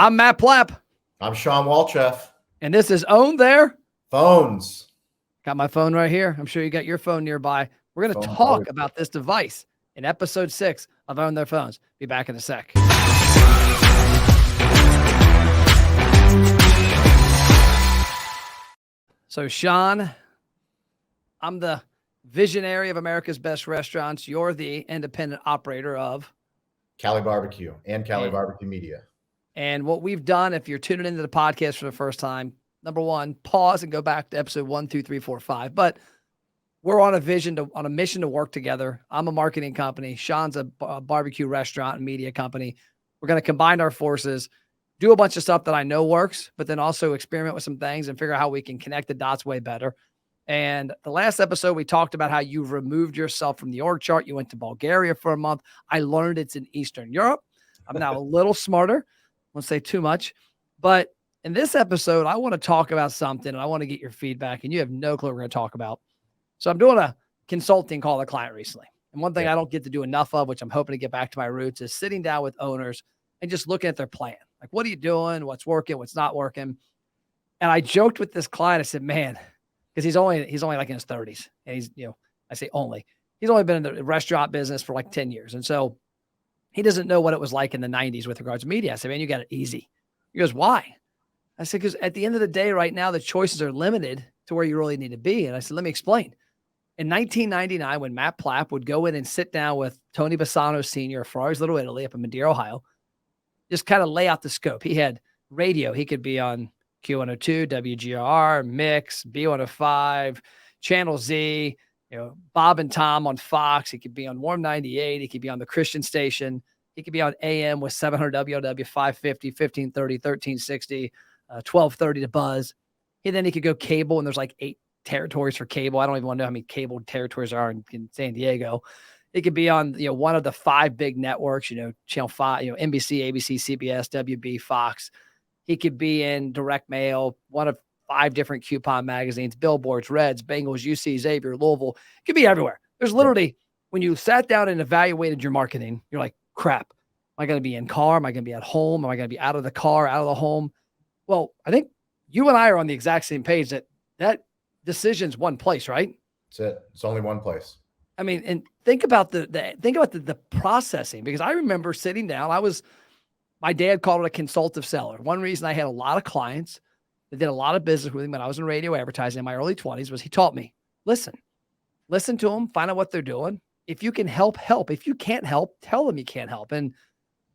I'm Matt Plapp. I'm Shawn Walchef. And this is Own Their Phones. Got my phone right here. I'm sure you got your phone nearby. We're going to talk about this device in episode 6 of Own Their Phones. Be back in a sec. So, Shawn, I'm the visionary of America's Best Restaurants. You're the independent operator of Cali Barbecue and Cali Barbecue Media. And what we've done, if you're tuning into the podcast for the first time, number one, pause and go back to episode 1, 2, 3, 4, 5. But we're on a mission to work together. I'm a marketing company. Shawn's a barbecue restaurant and media company. We're going to combine our forces, do a bunch of stuff that I know works, but then also experiment with some things and figure out how we can connect the dots way better. And the last episode, we talked about how you've removed yourself from the org chart. You went to Bulgaria for a month. I learned it's in Eastern Europe. I'm now a little smarter. I won't say too much, but in this episode, I want to talk about something and I want to get your feedback, and you have no clue what we're going to talk about. So I'm doing a consulting call to a client recently. And one thing I don't get to do enough of, which I'm hoping to get back to my roots, is sitting down with owners and just looking at their plan. Like, what are you doing? What's working? What's not working? And I joked with this client. I said, man, because he's only like in his 30s. And he's, I say only, he's only been in the restaurant business for like 10 years. And so he doesn't know what it was like in the 90s with regards to media. I said, man, you got it easy. He goes, why? I said, because at the end of the day, right now, the choices are limited to where you really need to be. And I said, let me explain. In 1999, when Matt Plapp would go in and sit down with Tony Bassano Sr. of Ferrari's Little Italy up in Madeira, Ohio, just kind of lay out the scope. He had radio. He could be on Q102, WGR, Mix, B105, Channel Z, Bob and Tom on Fox. He could be on Warm 98. He could be on the Christian station. He could be on AM with 700 WOW, 550, 1530, 1360, 1230 to Buzz. Then he could go cable, and there's like 8 territories for cable. I don't even want to know how many cable territories are in San Diego. It could be on, one of the 5 big networks, Channel 5, NBC, ABC, CBS, WB, Fox. He could be in direct mail, one of 5 different coupon magazines, billboards, Reds, Bengals, UC, Xavier, Louisville. It could be everywhere. There's literally, when you sat down and evaluated your marketing, you're like, crap, am I going to be in car? Am I going to be at home? Am I going to be out of the car, out of the home? Well, I think you and I are on the exact same page that decision's one place, right? That's it. It's only one place. I mean, and think about the processing, because I remember sitting down. My dad called it a consultative seller. One reason I had a lot of clients that did a lot of business with him when I was in radio advertising in my early 20s was he taught me, listen to them, find out what they're doing. If you can help. If you can't help, tell them you can't help. And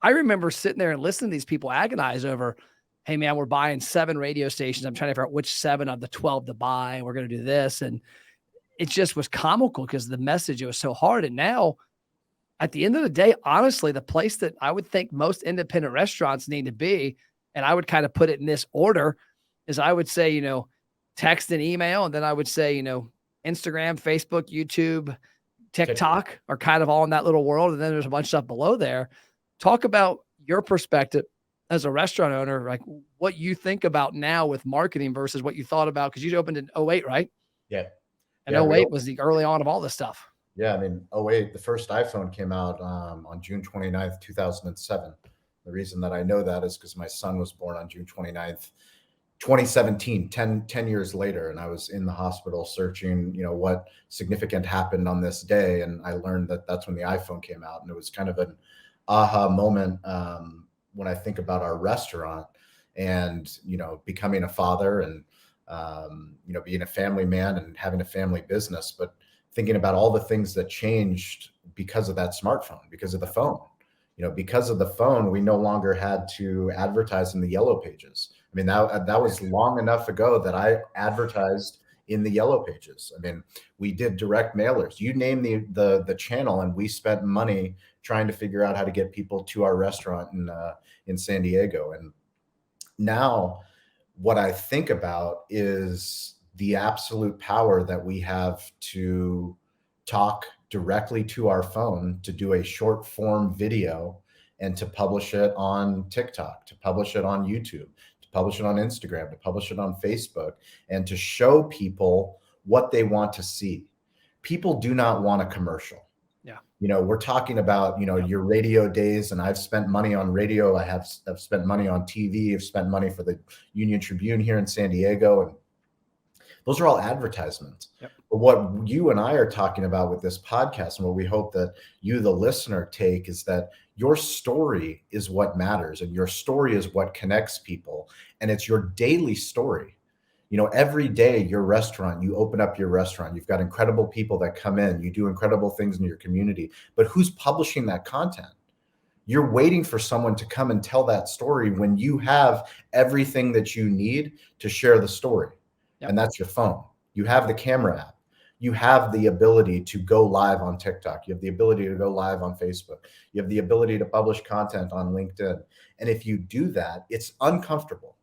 I remember sitting there and listening to these people agonize over, hey man, we're buying 7 radio stations. I'm trying to figure out which 7 of the 12 to buy. And we're going to do this. And it just was comical because the message, it was so hard. And now at the end of the day, honestly, the place that I would think most independent restaurants need to be, and I would kind of put it in this order, is I would say, text and email. And then I would say, Instagram, Facebook, YouTube, TikTok are kind of all in that little world. And then there's a bunch of stuff below there. Talk about your perspective as a restaurant owner, like what you think about now with marketing versus what you thought about, because you opened in 08, right? Yeah. And 08 was the early on of all this stuff. Yeah. I mean, 08, the first iPhone came out on June 29th, 2007. The reason that I know that is because my son was born on June 29th, 2017, 10 years later. And I was in the hospital searching, what significant happened on this day. And I learned that that's when the iPhone came out. And it was kind of an aha moment when I think about our restaurant and, becoming a father and, being a family man and having a family business, but thinking about all the things that changed because of that smartphone, because of the phone. Because of the phone, we no longer had to advertise in the yellow pages. I mean, that was long enough ago that I advertised in the yellow pages. I mean, we did direct mailers. You name the channel, and we spent money trying to figure out how to get people to our restaurant in San Diego. And now what I think about is the absolute power that we have to talk directly to our phone, to do a short form video and to publish it on TikTok, to publish it on YouTube, to publish it on Instagram, to publish it on Facebook, and to show people what they want to see. People do not want a commercial. Yeah. We're talking about, your radio days, and I've spent money on radio. I've spent money on TV. I've spent money for the Union Tribune here in San Diego. And those are all advertisements. Yep. But what you and I are talking about with this podcast, and what we hope that you, the listener, take, is that your story is what matters, and your story is what connects people. And it's your daily story. Every day you open up your restaurant, you've got incredible people that come in, you do incredible things in your community, but who's publishing that content? You're waiting for someone to come and tell that story when you have everything that you need to share the story. Yep. And that's your phone. You have the camera app. You have the ability to go live on TikTok. You have the ability to go live on Facebook. You have the ability to publish content on LinkedIn. And if you do that, it's uncomfortable.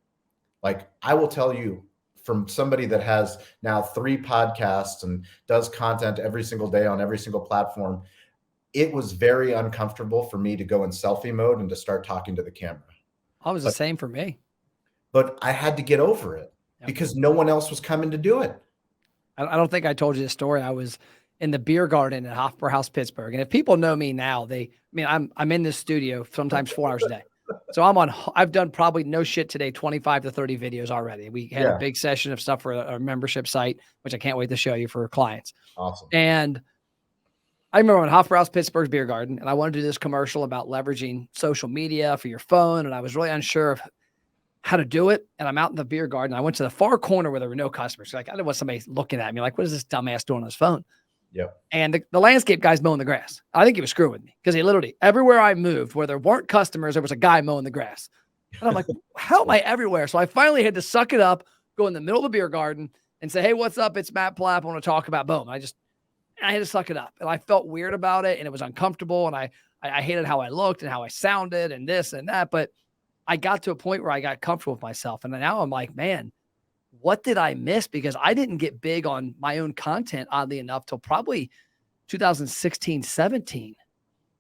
Like, I will tell you, from somebody that has now 3 podcasts and does content every single day on every single platform, it was very uncomfortable for me to go in selfie mode and to start talking to the camera. The same for me. But I had to get over it because no one else was coming to do it. I don't think I told you the story. I was in the beer garden at Hofbrauhaus, Pittsburgh. And if people know me now, I'm in this studio sometimes 4 hours a day. So I've done probably, no shit today, 25 to 30 videos already. We had a big session of stuff for a membership site, which I can't wait to show you for clients. Awesome. And I remember on Hofbrauhaus, Pittsburgh's beer garden, and I wanted to do this commercial about leveraging social media for your phone. And I was really unsure of how to do it. And I'm out in the beer garden. I went to the far corner where there were no customers. Like, I didn't want somebody looking at me like, what is this dumbass doing on his phone? Yep. And the landscape guy's mowing the grass. I think he was screwing with me because he literally, everywhere I moved where there weren't customers, there was a guy mowing the grass. And I'm like, how am I everywhere? So I finally had to suck it up, go in the middle of the beer garden and say, hey, what's up? It's Matt Plapp. I want to talk about boom. I had to suck it up. And I felt weird about it. And it was uncomfortable. And I hated how I looked and how I sounded and this and that. But I got to a point where I got comfortable with myself. And now I'm like, man, what did I miss? Because I didn't get big on my own content, oddly enough, till probably 2016, 17.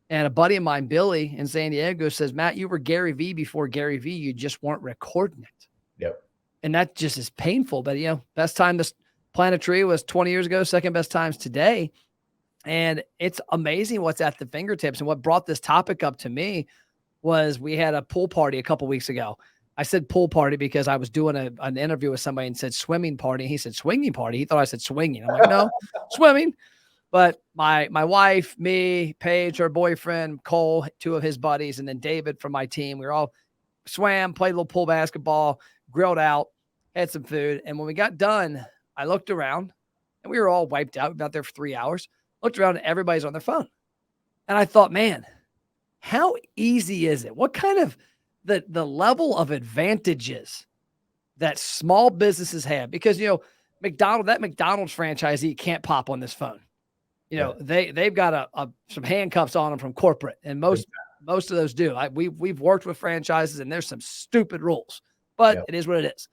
And a buddy of mine, Billy in San Diego, says, Matt, you were Gary V before Gary V. You just weren't recording it. Yep. And that just is painful. But, best time to plant a tree was 20 years ago. Second best times today. And it's amazing what's at the fingertips. And what brought this topic up to me was we had a pool party a couple weeks ago. I said pool party because I was doing an interview with somebody and said swimming party. He said swinging party. He thought I said swinging. I'm like, no, swimming. But my wife, me, Paige, her boyfriend, Cole, 2 of his buddies, and then David from my team, we were all swam, played a little pool basketball, grilled out, had some food. And when we got done, I looked around and we were all wiped out. We were out there for 3 hours. Looked around and everybody's on their phone. And I thought, man, how easy is it? What kind of the level of advantages that small businesses have? Because, that McDonald's franchisee can't pop on this phone. They've got some handcuffs on them from corporate, and most of those do. We've worked with franchises, and there's some stupid rules, but it is what it is.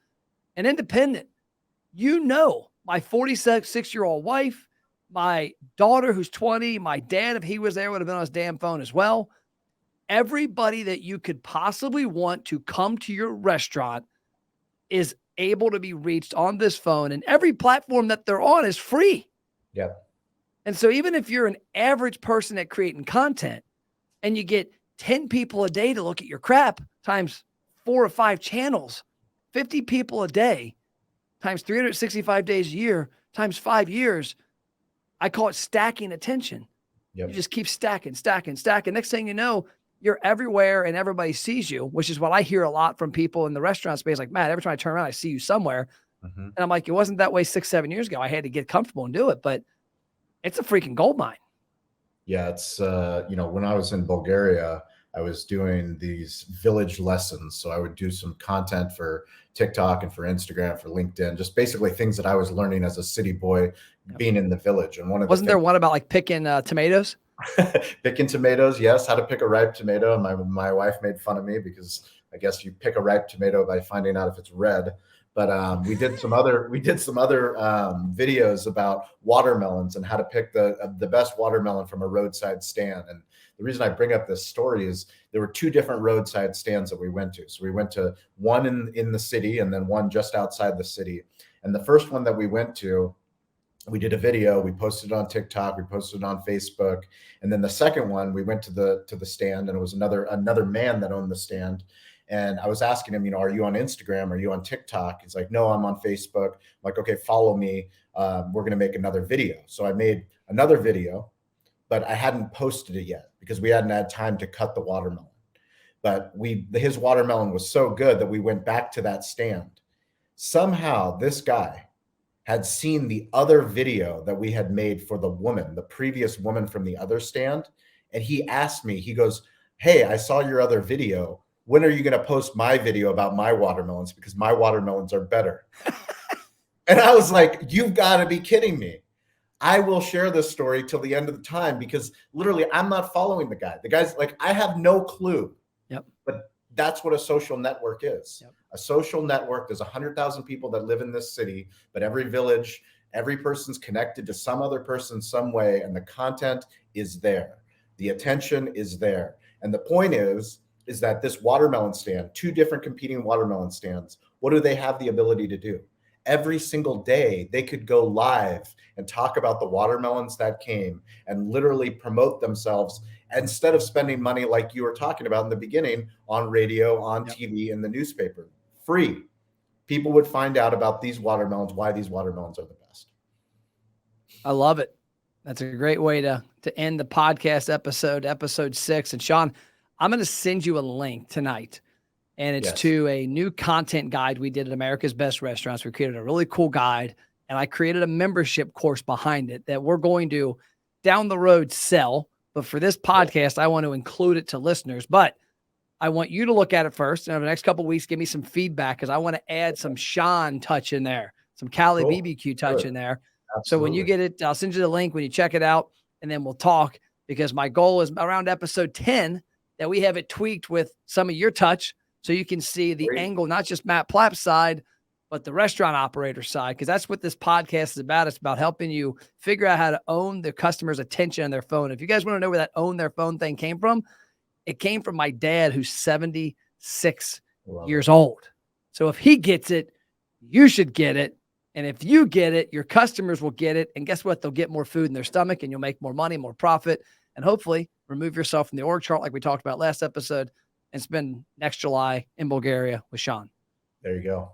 An independent, my 46-year-old wife, my daughter who's 20, my dad, if he was there, would have been on his damn phone as well. Everybody that you could possibly want to come to your restaurant is able to be reached on this phone, and every platform that they're on is free. Yep. And so even if you're an average person at creating content and you get 10 people a day to look at your crap times 4 or 5 channels, 50 people a day times 365 days a year times 5 years, I call it stacking attention. Yep. You just keep stacking. Next thing you know, you're everywhere and everybody sees you, which is what I hear a lot from people in the restaurant space. Like, Matt, every time I turn around, I see you somewhere. Mm-hmm. And I'm like, it wasn't that way 6-7 years ago. I had to get comfortable and do it, but it's a freaking gold mine. Yeah. It's, when I was in Bulgaria, I was doing these village lessons. So I would do some content for TikTok and for Instagram, for LinkedIn, just basically things that I was learning as a city boy being in the village. And wasn't there one about like picking tomatoes? Picking tomatoes, yes. How to pick a ripe tomato. And my wife made fun of me because I guess you pick a ripe tomato by finding out if it's red. But we did some other videos about watermelons and how to pick the best watermelon from a roadside stand. And the reason I bring up this story is there were 2 different roadside stands that we went to. So we went to one in the city and then one just outside the city. And the first one that we went to, we did a video, we posted it on TikTok, we posted it on Facebook. And then the second one, we went to the stand, and it was another man that owned the stand. And I was asking him, are you on Instagram? Are you on TikTok? He's like, no, I'm on Facebook. I'm like, okay, follow me. We're going to make another video. So I made another video, but I hadn't posted it yet because we hadn't had time to cut the watermelon. But his watermelon was so good that we went back to that stand. Somehow this guy had seen the other video that we had made for the previous woman from the other stand. And he asked me, he goes, hey, I saw your other video. When are you going to post my video about my watermelons? Because my watermelons are better. And I was like, you've got to be kidding me. I will share this story till the end of the time, because literally I'm not following the guy. The guy's like, I have no clue. Yep. But that's what a social network is. Yep. A social network, there's 100,000 people that live in this city, but every village, every person's connected to some other person some way, and the content is there. The attention is there. And the point is that this watermelon stand, two different competing watermelon stands, what do they have the ability to do? Every single day, they could go live and talk about the watermelons that came and literally promote themselves, instead of spending money like you were talking about in the beginning on radio, on TV, in the newspaper. Free. People would find out about these watermelons, why these watermelons are the best. I love it. That's a great way to end the podcast episode 6. And Shawn, I'm going to send you a link tonight, and it's to a new content guide we did at America's Best Restaurants. We created a really cool guide, and I created a membership course behind it that we're going to down the road sell. But for this podcast, I want to include it to listeners. But I want you to look at it first, and over the next couple of weeks, give me some feedback, because I want to add some Shawn touch in there, some Cali BBQ touch in there. Absolutely. So when you get it, I'll send you the link when you check it out, and then we'll talk, because my goal is around episode 10 that we have it tweaked with some of your touch, so you can see the angle, not just Matt Plapp's side, but the restaurant operator side, because that's what this podcast is about. It's about helping you figure out how to own the customer's attention on their phone. If you guys want to know where that own their phone thing came from, it came from my dad, who's 76 years old. So if he gets it, you should get it. And if you get it, your customers will get it. And guess what? They'll get more food in their stomach, and you'll make more money, more profit, and hopefully remove yourself from the org chart like we talked about last episode, and spend next July in Bulgaria with Shawn. There you go.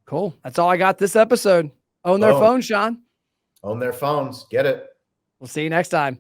Cool. That's all I got this episode. Own their phone, Shawn. Own their phones. Get it. We'll see you next time.